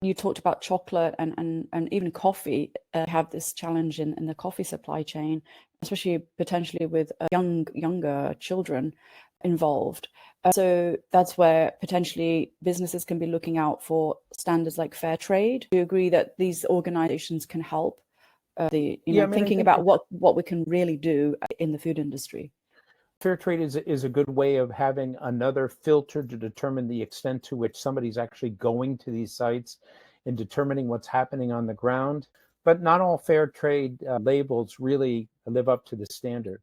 You talked about chocolate and even coffee. Have this challenge in the coffee supply chain, especially potentially with younger children involved. So that's where potentially businesses can be looking out for standards like fair trade. Do you agree that these organizations can help thinking about what we can really do in the food industry? Fair trade is a good way of having another filter to determine the extent to which somebody's actually going to these sites and determining what's happening on the ground. But not all fair trade labels really live up to the standard.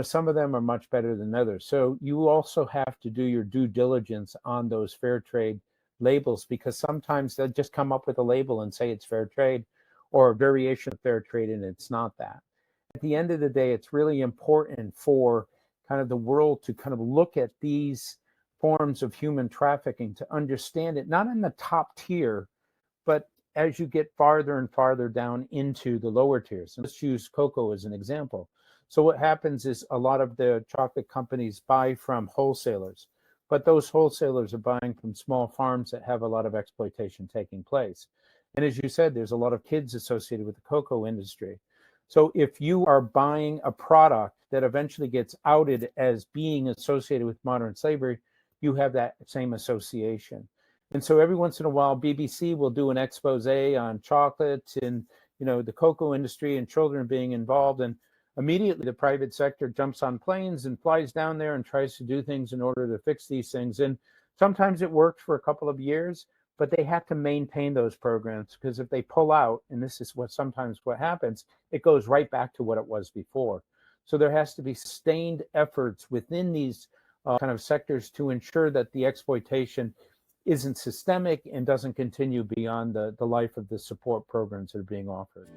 Some of them are much better than others. So you also have to do your due diligence on those fair trade labels, because sometimes they'll just come up with a label and say it's fair trade or a variation of fair trade, and it's not that. At the end of the day, it's really important for kind of the world to kind of look at these forms of human trafficking, to understand it, not in the top tier, but as you get farther and farther down into the lower tiers. And let's use cocoa as an example. So what happens is a lot of the chocolate companies buy from wholesalers, but those wholesalers are buying from small farms that have a lot of exploitation taking place. And as you said, there's a lot of kids associated with the cocoa industry. So if you are buying a product that eventually gets outed as being associated with modern slavery, you have that same association. And so every once in a while, BBC will do an expose on chocolate and the cocoa industry and children being involved. And immediately the private sector jumps on planes and flies down there and tries to do things in order to fix these things. And sometimes it works for a couple of years, but they have to maintain those programs, because if they pull out, and this is sometimes what happens, it goes right back to what it was before. So there has to be sustained efforts within these kind of sectors to ensure that the exploitation isn't systemic and doesn't continue beyond the life of the support programs that are being offered.